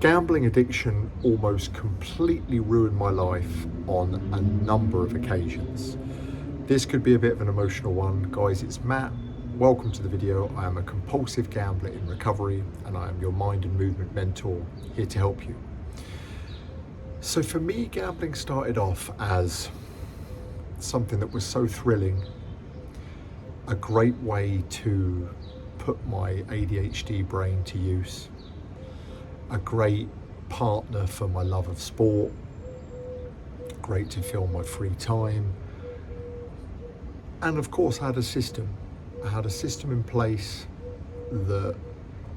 Gambling addiction almost completely ruined my life on a number of occasions. This could be a bit of an emotional one. Guys, it's Matt. Welcome to the video. I am a compulsive gambler in recovery and I am your mind and movement mentor here to help you. So for me, gambling started off as something that was so thrilling, a great way to put my ADHD brain to use, a great partner for my love of sport, great to fill my free time. And of course I had a system. I had a system in place that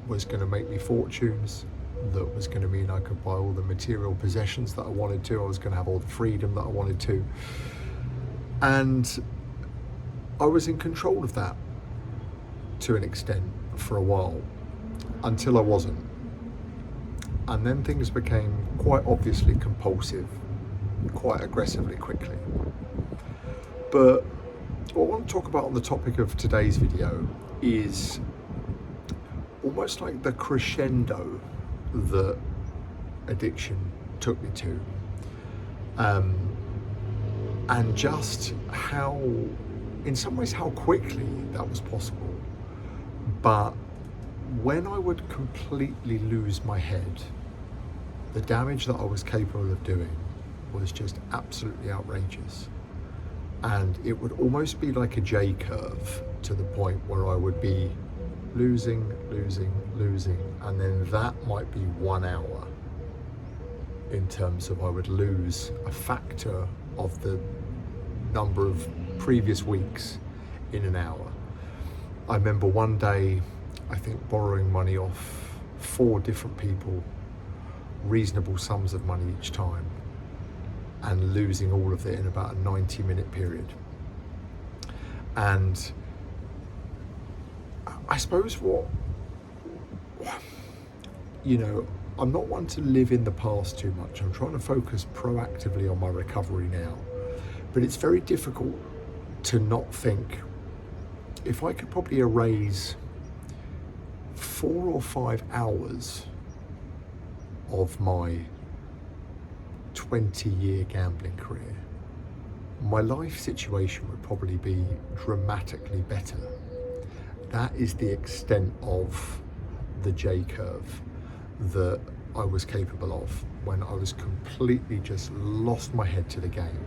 was going to make me fortunes, that was going to mean I could buy all the material possessions that I wanted to. I was going to have all the freedom that I wanted to. And I was in control of that to an extent for a while, until I wasn't. And then things became quite obviously compulsive, quite aggressively quickly. But what I want to talk about on the topic of today's video is almost like the crescendo that addiction took me to. And just how, in some ways, how quickly that was possible. But when I would completely lose my head, the damage that I was capable of doing was just absolutely outrageous. And it would almost be like a J curve to the point where I would be losing, and then that might be 1 hour in terms of I would lose a factor of the number of previous weeks in an hour. I remember one day, I think, borrowing money off 4 different people, reasonable sums of money each time, and losing all of it in about a 90-minute period. And I suppose I'm not one to live in the past too much. I'm trying to focus proactively on my recovery now. But it's very difficult to not think, if I could probably erase 4 or 5 hours of my 20-year gambling career, my life situation would probably be dramatically better. That is the extent of the J curve that I was capable of when I was completely just lost my head to the game.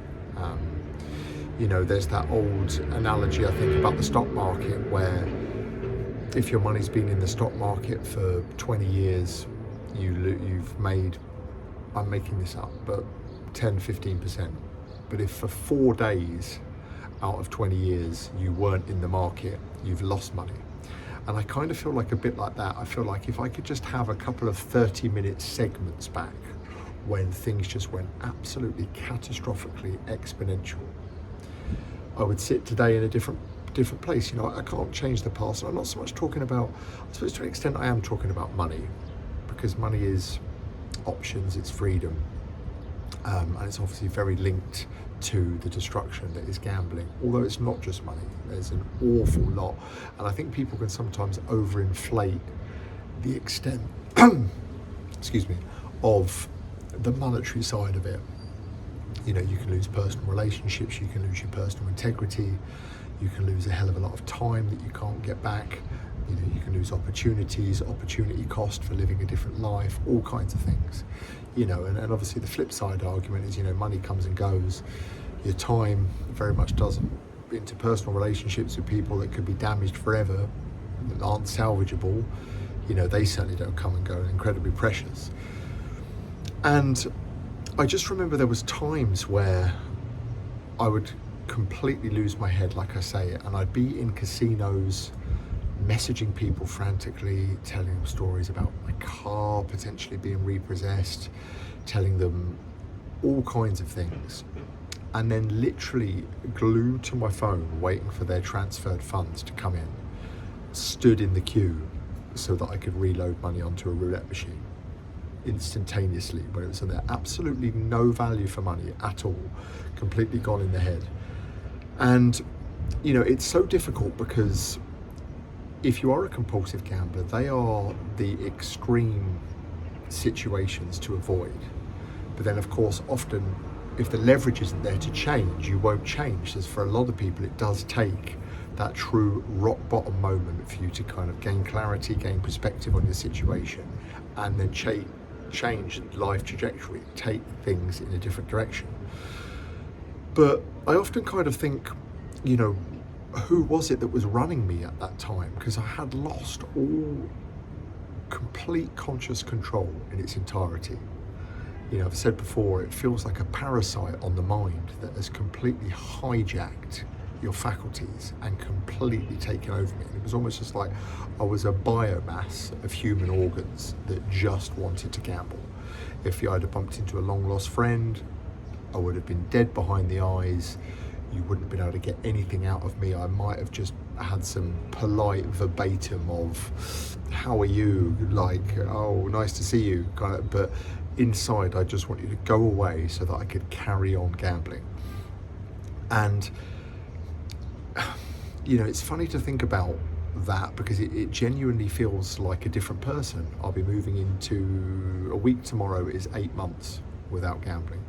There's that old analogy, I think, about the stock market, where if your money's been in the stock market for 20 years, you've made, I'm making this up, but 10-15%. But if for 4 days out of 20 years you weren't in the market, you've lost money. And I kind of feel like a bit like that. I feel like if I could just have a couple of 30-minute segments back when things just went absolutely catastrophically exponential, I would sit today in a different place. I can't change the past. I'm not so much talking about, I suppose to an extent I am talking about money, because money is options, it's freedom, and it's obviously very linked to the destruction that is gambling, although it's not just money. There's an awful lot, and I think people can sometimes overinflate the extent excuse me, of the monetary side of it. You can lose personal relationships, you can lose your personal integrity, you can lose a hell of a lot of time that you can't get back. You can lose opportunities, opportunity cost for living a different life, all kinds of things. And obviously the flip side argument is, money comes and goes. Your time very much doesn't. Interpersonal relationships with people that could be damaged forever, that aren't salvageable, they certainly don't come and go, and incredibly precious. And I just remember there was times where I would completely lose my head, like I say, and I'd be in casinos messaging people frantically, telling them stories about my car potentially being repossessed, telling them all kinds of things, and then literally glued to my phone waiting for their transferred funds to come in, stood in the queue so that I could reload money onto a roulette machine instantaneously when it was in there. Absolutely no value for money at all, completely gone in the head. And it's so difficult because if you are a compulsive gambler, they are the extreme situations to avoid. But then, of course, often if the leverage isn't there to change, you won't change. So for a lot of people, it does take that true rock bottom moment for you to kind of gain clarity, gain perspective on your situation, and then change life trajectory, take things in a different direction. But I often kind of think, you know, who was it that was running me at that time? Because I had lost all complete conscious control in its entirety. You know, I've said before, it feels like a parasite on the mind that has completely hijacked your faculties and completely taken over me. And it was almost just like I was a biomass of human organs that just wanted to gamble. If I had bumped into a long lost friend, I would have been dead behind the eyes. You wouldn't have been able to get anything out of me. I might have just had some polite verbatim of, how are you? Like, oh, nice to see you, kind of. But inside, I just want you to go away so that I could carry on gambling. And, you know, it's funny to think about that because it genuinely feels like a different person. I'll be moving into a week tomorrow is 8 months without gambling.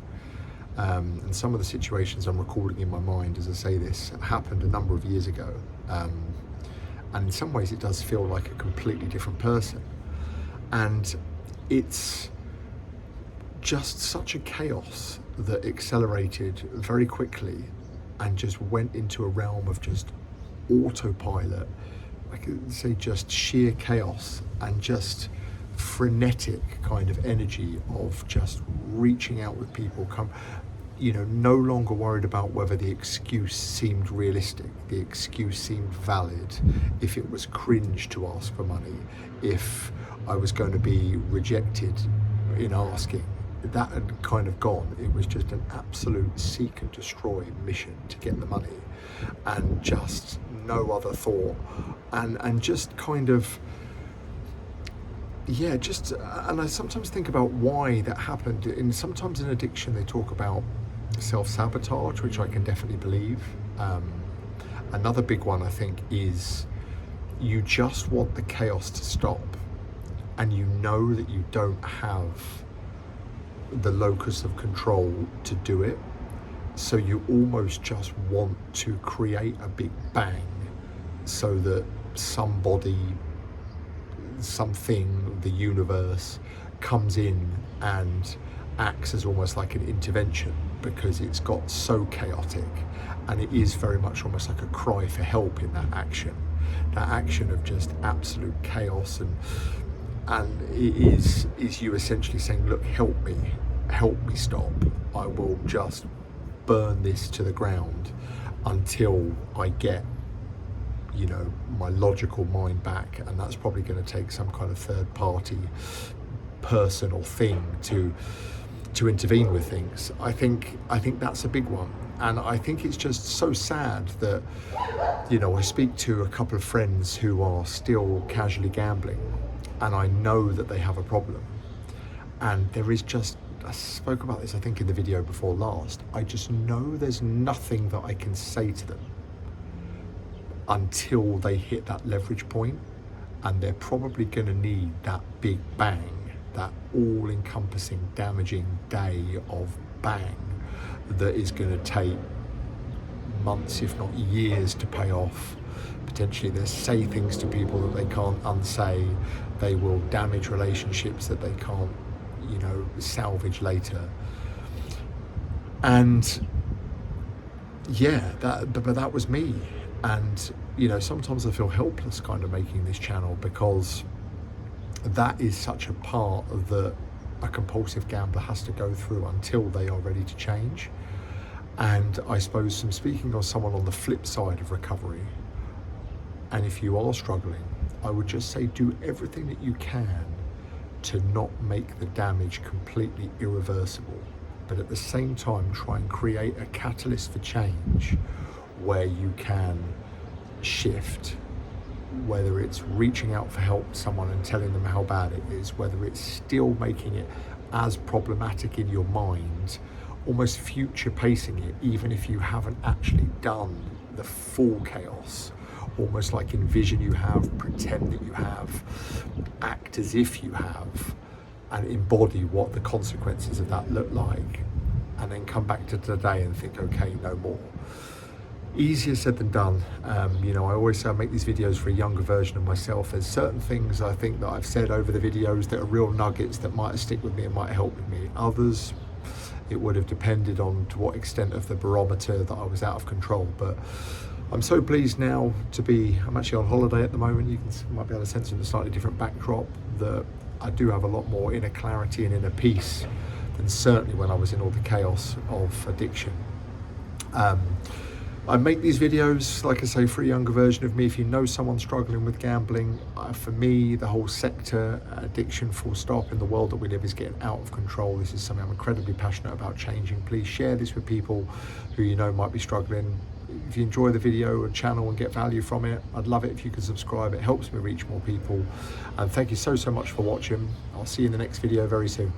And some of the situations I'm recording in my mind as I say this happened a number of years ago. And in some ways it does feel like a completely different person. And it's just such a chaos that accelerated very quickly and just went into a realm of just autopilot. I could say just sheer chaos and just frenetic kind of energy of just reaching out with people, you know, no longer worried about whether the excuse seemed realistic, the excuse seemed valid, if it was cringe to ask for money, if I was going to be rejected in asking. That had kind of gone. It was just an absolute seek and destroy mission to get the money, and just no other thought, and just kind of, yeah, just, and I sometimes think about why that happened. And sometimes in addiction they talk about self-sabotage, which I can definitely believe. Another big one I think is you just want the chaos to stop, and you know that you don't have the locus of control to do it, so you almost just want to create a big bang so that somebody, something, the universe comes in and acts as almost like an intervention, because it's got so chaotic, and it is very much almost like a cry for help in that action of just absolute chaos, and it is you essentially saying, look, help me stop. I will just burn this to the ground until I get, you know, my logical mind back. And that's probably going to take some kind of third party person or thing to intervene with things. I think that's a big one. And I think it's just so sad that, you know, I speak to a couple of friends who are still casually gambling, and I know that they have a problem. And there is just, I spoke about this I think in the video before last, I just know there's nothing that I can say to them until they hit that leverage point, and they're probably going to need that big bang, that all-encompassing damaging day of bang that is going to take months if not years to pay off. Potentially they'll say things to people that they can't unsay. They will damage relationships that they can't, you know, salvage later. And yeah, but that was me. And, you know, sometimes I feel helpless kind of making this channel, because that is such a part that a compulsive gambler has to go through until they are ready to change. And I suppose I'm speaking on someone on the flip side of recovery. And if you are struggling, I would just say do everything that you can to not make the damage completely irreversible, but at the same time try and create a catalyst for change where you can shift, whether it's reaching out for help to someone and telling them how bad it is, whether it's still making it as problematic in your mind, almost future pacing it, even if you haven't actually done the full chaos. Almost like envision you have, pretend that you have, act as if you have, and embody what the consequences of that look like, and then come back to today and think, okay, no more. Easier said than done. You know, I always say I make these videos for a younger version of myself. There's certain things I think that I've said over the videos that are real nuggets that might stick with me and might help with me. Others, it would have depended on to what extent of the barometer that I was out of control. But I'm so pleased now to be, I'm actually on holiday at the moment. You might be able to sense in a slightly different backdrop that I do have a lot more inner clarity and inner peace than certainly when I was in all the chaos of addiction. I make these videos, like I say, for a younger version of me. If you know someone struggling with gambling, for me, the whole sector, addiction full stop, in the world that we live is getting out of control. This is something I'm incredibly passionate about changing. Please share this with people who you know might be struggling. If you enjoy the video or channel and get value from it, I'd love it if you could subscribe. It helps me reach more people. And thank you so much for watching. I'll see you in the next video very soon.